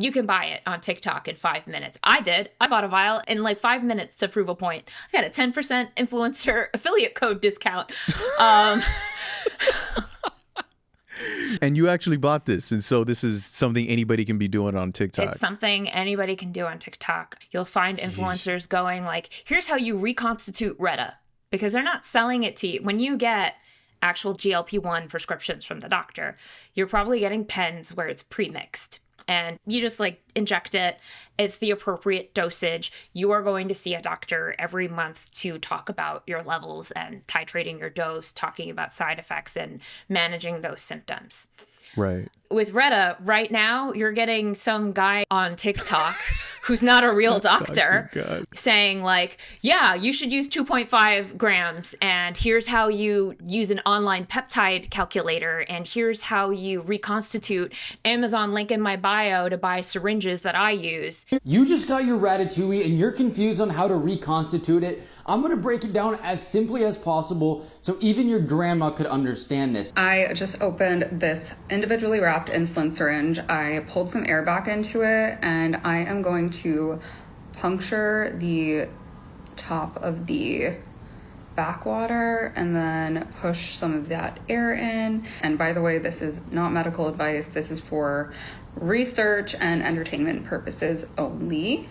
You can buy it on TikTok in 5 minutes. I did. I bought a vial in like 5 minutes to prove a point. I got a 10% influencer affiliate code discount. And you actually bought this. And so this is something anybody can be doing on TikTok. It's something anybody can do on TikTok. You'll find influencers going like, here's how you reconstitute Retta. Because they're not selling it to you. When you get actual GLP-1 prescriptions from the doctor, you're probably getting pens where it's pre-mixed. And you just like inject it. It's the appropriate dosage. You are going to see a doctor every month to talk about your levels and titrating your dose, talking about side effects and managing those symptoms. Right. With Retta, right now, you're getting some guy on TikTok who's not a real doctor saying like, yeah, you should use 2.5 grams. And here's how you use an online peptide calculator. And here's how you reconstitute. Amazon link in my bio to buy syringes that I use. You just got your Ratatouille and you're confused on how to reconstitute it. I'm going to break it down as simply as possible so even your grandma could understand this. I just opened this individually wrapped insulin syringe. I pulled some air back into it and I am going to puncture the top of the backwater and then push some of that air in. And by the way, this is not medical advice. This is for research and entertainment purposes only.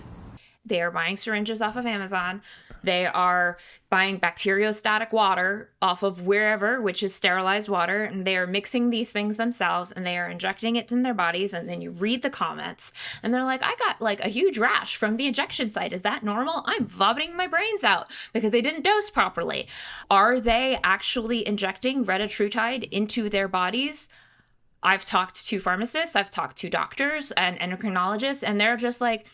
They are buying syringes off of Amazon. They are buying bacteriostatic water off of wherever, which is sterilized water. And they are mixing these things themselves and they are injecting it in their bodies. And then you read the comments and they're like, I got like a huge rash from the injection site. Is that normal? I'm vomiting my brains out because they didn't dose properly. Are they actually injecting retatrutide into their bodies? I've talked to pharmacists, I've talked to doctors and endocrinologists, and they're just like,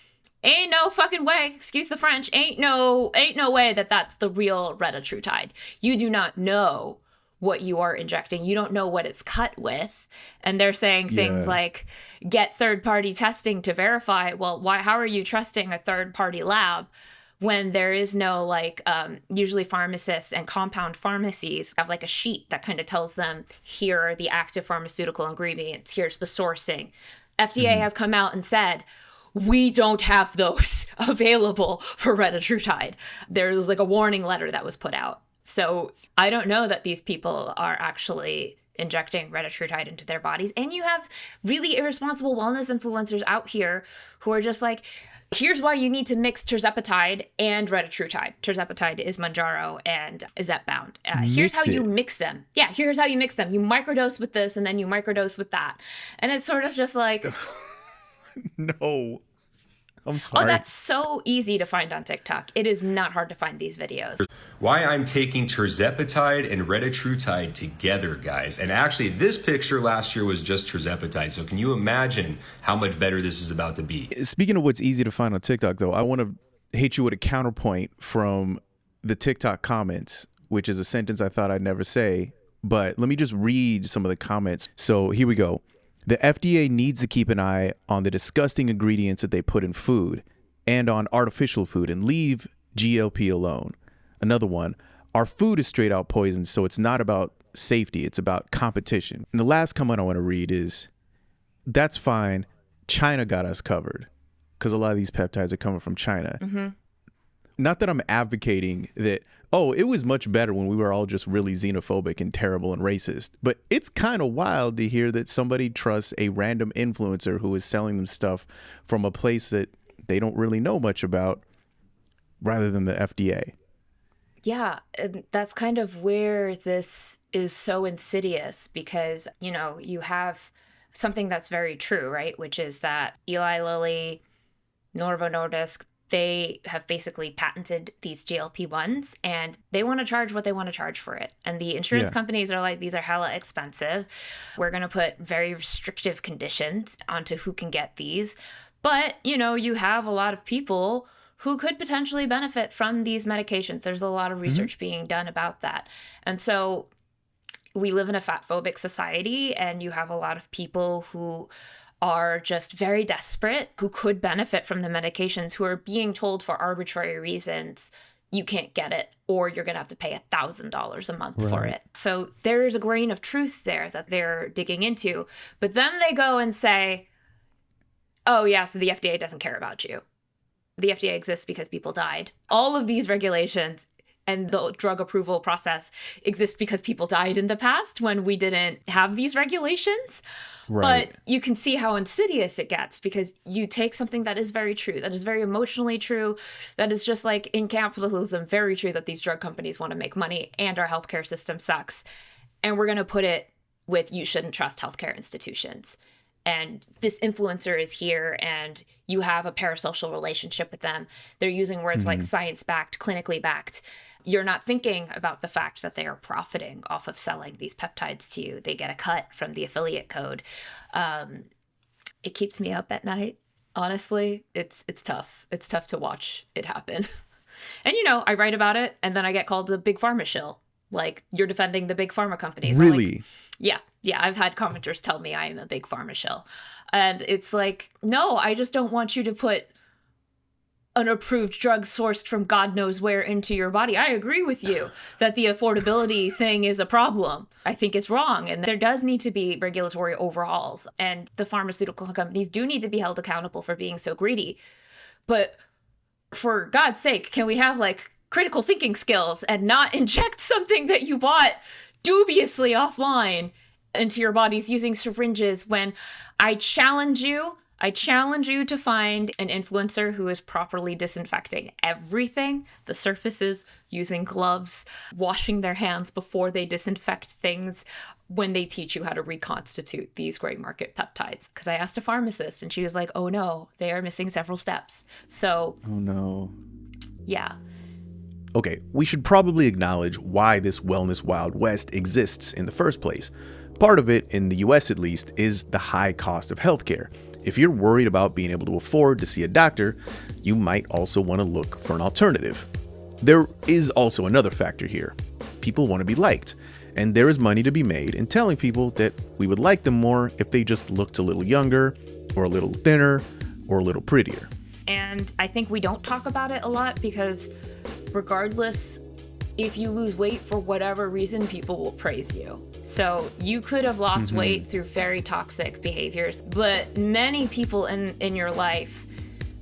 ain't no fucking way, excuse the French, ain't no way that that's the real retatrutide. You do not know what you are injecting. You don't know what it's cut with. And they're saying things like, get third-party testing to verify. Well, how are you trusting a third-party lab when there is no usually pharmacists and compound pharmacies have like a sheet that kind of tells them, here are the active pharmaceutical ingredients, here's the sourcing. FDA has come out and said, we don't have those available for retatrutide. There's like a warning letter that was put out. So I don't know that these people are actually injecting retatrutide into their bodies. And you have really irresponsible wellness influencers out here who are just like, here's why you need to mix tirzepatide and retatrutide. Tirzepatide is Mounjaro and Zepbound. Here's how you mix them. Yeah, here's how you mix them. You microdose with this and then you microdose with that. And it's sort of just like... No. I'm sorry. Oh, that's so easy to find on TikTok. It is not hard to find these videos. Why I'm taking tirzepatide and retatrutide together, guys. And actually, this picture last year was just tirzepatide. So can you imagine how much better this is about to be? Speaking of what's easy to find on TikTok, though, I want to hit you with a counterpoint from the TikTok comments, which is a sentence I thought I'd never say. But let me just read some of the comments. So here we go. The FDA needs to keep an eye on the disgusting ingredients that they put in food and on artificial food and leave GLP alone. Another one, our food is straight out poison, so it's not about safety, it's about competition. And the last comment I want to read is, that's fine, China got us covered, because a lot of these peptides are coming from China. Mm-hmm. Not that I'm advocating that, oh, it was much better when we were all just really xenophobic and terrible and racist. But it's kind of wild to hear that somebody trusts a random influencer who is selling them stuff from a place that they don't really know much about rather than the FDA. Yeah, and that's kind of where this is so insidious because, you know, you have something that's very true, right? Which is that Eli Lilly, Novo Nordisk, they have basically patented these GLP-1s and they want to charge what they want to charge for it. And the insurance companies are like, these are hella expensive. We're going to put very restrictive conditions onto who can get these. But, you know, you have a lot of people who could potentially benefit from these medications. There's a lot of research being done about that. And so we live in a fat-phobic society and you have a lot of people who are just very desperate, who could benefit from the medications, who are being told for arbitrary reasons, you can't get it, or you're going to have to pay $1,000 a month for it. So there's a grain of truth there that they're digging into. But then they go and say, oh, yeah, so the FDA doesn't care about you. The FDA exists because people died. All of these regulations and the drug approval process exists because people died in the past when we didn't have these regulations. Right. But you can see how insidious it gets because you take something that is very true, that is very emotionally true, that is just like in capitalism, very true that these drug companies want to make money and our healthcare system sucks. And we're going to put it with you shouldn't trust healthcare institutions. And this influencer is here and you have a parasocial relationship with them. They're using words like science-backed, clinically backed. You're not thinking about the fact that they are profiting off of selling these peptides to you. They get a cut from the affiliate code. It keeps me up at night. Honestly, it's tough. It's tough to watch it happen. And, I write about it and then I get called a big pharma shill. Like, you're defending the big pharma companies. Really? Yeah. I've had commenters tell me I am a big pharma shill. And it's like, no, I just don't want you to put an approved drug sourced from God knows where into your body. I agree with you that the affordability thing is a problem. I think it's wrong. And there does need to be regulatory overhauls. And the pharmaceutical companies do need to be held accountable for being so greedy. But for God's sake, can we have like critical thinking skills and not inject something that you bought dubiously offline into your bodies using syringes when I challenge you to find an influencer who is properly disinfecting everything, the surfaces, using gloves, washing their hands before they disinfect things when they teach you how to reconstitute these gray market peptides. Because I asked a pharmacist and she was like, oh no, they are missing several steps. So, Oh no. Yeah. Okay, we should probably acknowledge why this wellness Wild West exists in the first place. Part of it, in the US at least, is the high cost of healthcare. If you're worried about being able to afford to see a doctor, you might also want to look for an alternative. There is also another factor here. People want to be liked, and there is money to be made in telling people that we would like them more if they just looked a little younger, or a little thinner, or a little prettier. And I think we don't talk about it a lot because regardless, if you lose weight for whatever reason, people will praise you. So you could have lost weight through very toxic behaviors, but many people in your life,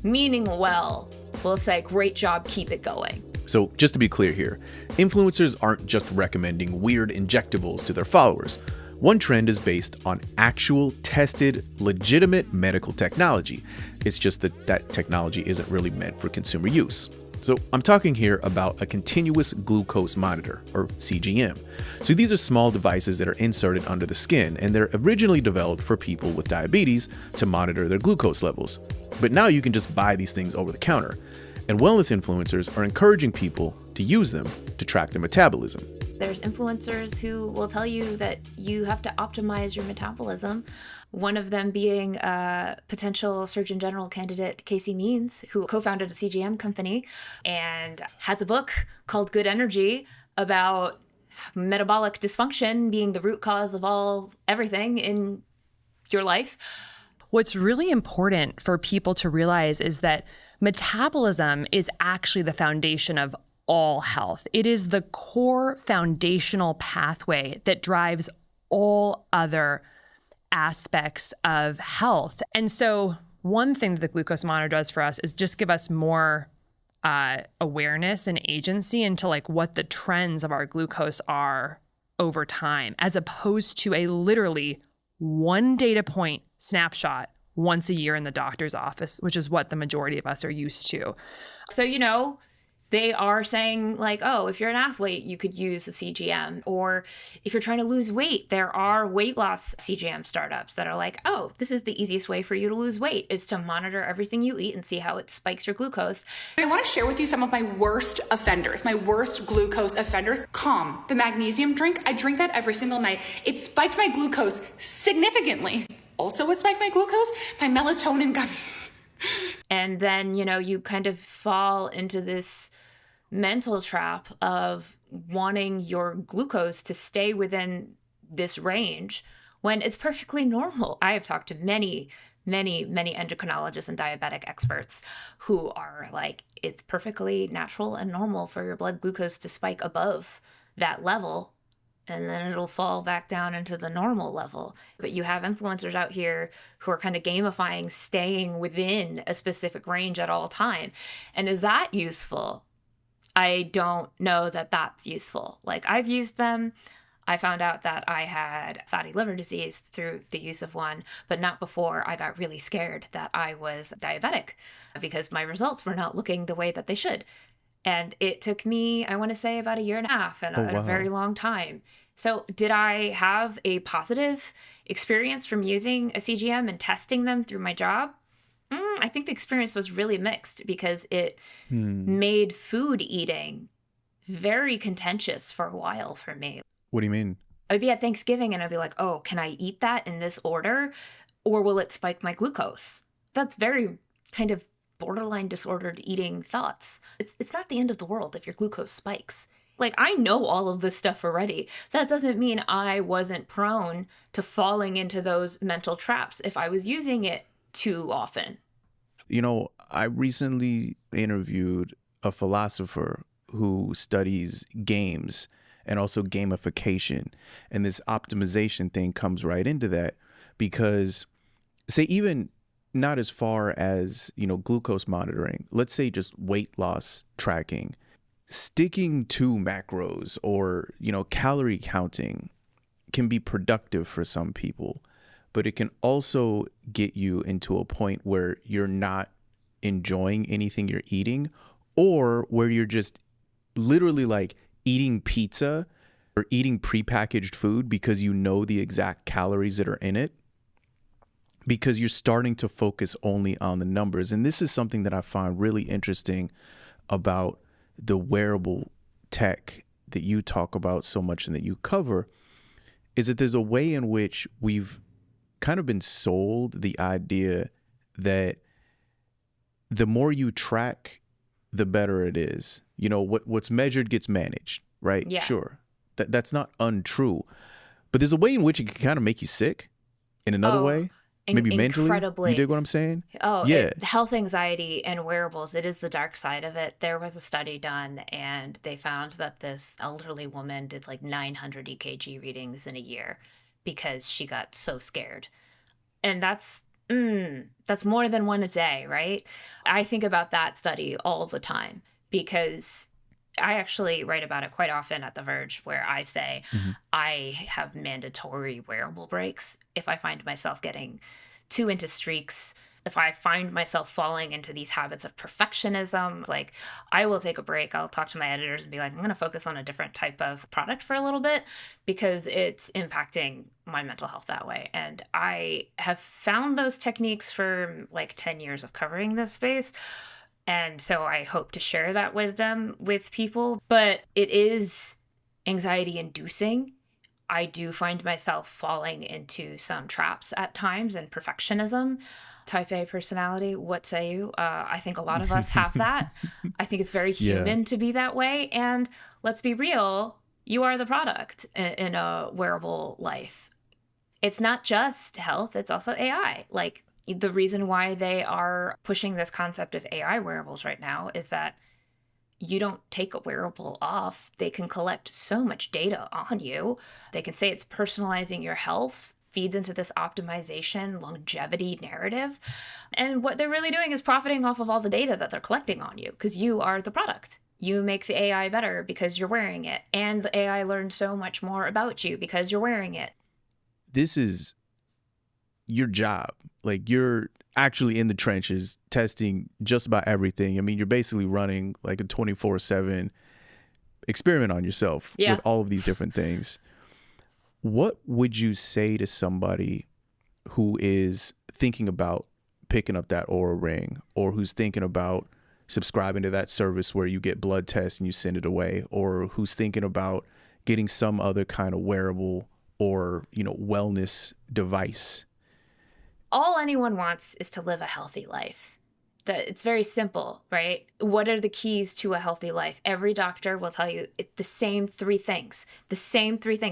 meaning well, will say, great job, keep it going. So just to be clear here, influencers aren't just recommending weird injectables to their followers. One trend is based on actual, tested, legitimate medical technology. It's just that technology isn't really meant for consumer use. So I'm talking here about a continuous glucose monitor, or CGM. So these are small devices that are inserted under the skin, and they're originally developed for people with diabetes to monitor their glucose levels. But now you can just buy these things over the counter. And wellness influencers are encouraging people to use them to track their metabolism. There's influencers who will tell you that you have to optimize your metabolism. One of them being potential Surgeon General candidate Casey Means, who co-founded a CGM company and has a book called Good Energy about metabolic dysfunction being the root cause of everything in your life. What's really important for people to realize is that metabolism is actually the foundation of all health. It is the core foundational pathway that drives all other aspects of health. And so one thing that the glucose monitor does for us is just give us more awareness and agency into like what the trends of our glucose are over time, as opposed to a literally one data point snapshot once a year in the doctor's office, which is what the majority of us are used to. So, they are saying like, oh, if you're an athlete, you could use a CGM. Or if you're trying to lose weight, there are weight loss CGM startups that are like, oh, this is the easiest way for you to lose weight is to monitor everything you eat and see how it spikes your glucose. I want to share with you some of my worst offenders, my worst glucose offenders. Calm, the magnesium drink, I drink that every single night. It spiked my glucose significantly. Also, what spiked my glucose? My melatonin got... And then, you kind of fall into this mental trap of wanting your glucose to stay within this range when it's perfectly normal. I have talked to many endocrinologists and diabetic experts who are like, it's perfectly natural and normal for your blood glucose to spike above that level and then it'll fall back down into the normal level. But you have influencers out here who are kind of gamifying staying within a specific range at all time. And is that useful? I don't know that that's useful. Like, I've used them. I found out that I had fatty liver disease through the use of one, but not before I got really scared that I was diabetic because my results were not looking the way that they should. And it took me, I want to say, about a year and a half and Oh, a very wow. long time. So, did I have a positive experience from using a CGM and testing them through my job? I think the experience was really mixed because it Hmm. made food eating very contentious for a while for me. What do you mean? I'd be at Thanksgiving and I'd be like, oh, can I eat that in this order? Or will it spike my glucose? That's very kind of borderline disordered eating thoughts. It's not the end of the world if your glucose spikes. Like, I know all of this stuff already. That doesn't mean I wasn't prone to falling into those mental traps if I was using it too often. You know, I recently interviewed a philosopher who studies games and also gamification. And this optimization thing comes right into that because, say, even not as far as, glucose monitoring, let's say just weight loss tracking, sticking to macros or, calorie counting can be productive for some people, but it can also get you into a point where you're not enjoying anything you're eating, or where you're just literally like eating pizza or eating prepackaged food because you know the exact calories that are in it, because you're starting to focus only on the numbers. And this is something that I find really interesting about the wearable tech that you talk about so much and that you cover, is that there's a way in which we've kind of been sold the idea that the more you track, the better it is. What's measured gets managed, right? Yeah. Sure. That's not untrue. But there's a way in which it can kind of make you sick in another Oh, way. Maybe mentally. incredibly. You dig what I'm saying? Oh, Yeah. health anxiety and wearables, it is the dark side of it. There was a study done and they found that this elderly woman did like 900 EKG readings in a year because she got so scared. And that's more than one a day, right? I think about that study all the time because I actually write about it quite often at The Verge, where I say I have mandatory wearable breaks if I find myself getting too into streaks. If I find myself falling into these habits of perfectionism, like, I will take a break. I'll talk to my editors and be like, I'm going to focus on a different type of product for a little bit because it's impacting my mental health that way. And I have found those techniques for like 10 years of covering this space. And so I hope to share that wisdom with people, but it is anxiety inducing. I do find myself falling into some traps at times and perfectionism. Type A personality, what say you? I think a lot of us have that. I think it's very Yeah. human to be that way. And let's be real, you are the product in a wearable life. It's not just health, it's also AI. Like, the reason why they are pushing this concept of AI wearables right now is that you don't take a wearable off. They can collect so much data on you. They can say it's personalizing your health, feeds into this optimization, longevity narrative. And what they're really doing is profiting off of all the data that they're collecting on you because you are the product. You make the AI better because you're wearing it. And the AI learns so much more about you because you're wearing it. This is your job. Like, you're actually in the trenches testing just about everything. I mean, you're basically running like a 24/7 experiment on yourself Yeah. with all of these different things. What would you say to somebody who is thinking about picking up that Aura Ring, or who's thinking about subscribing to that service where you get blood tests and you send it away, or who's thinking about getting some other kind of wearable or, wellness device? All anyone wants is to live a healthy life. It's very simple, right? What are the keys to a healthy life? Every doctor will tell you the same three things. The same three things.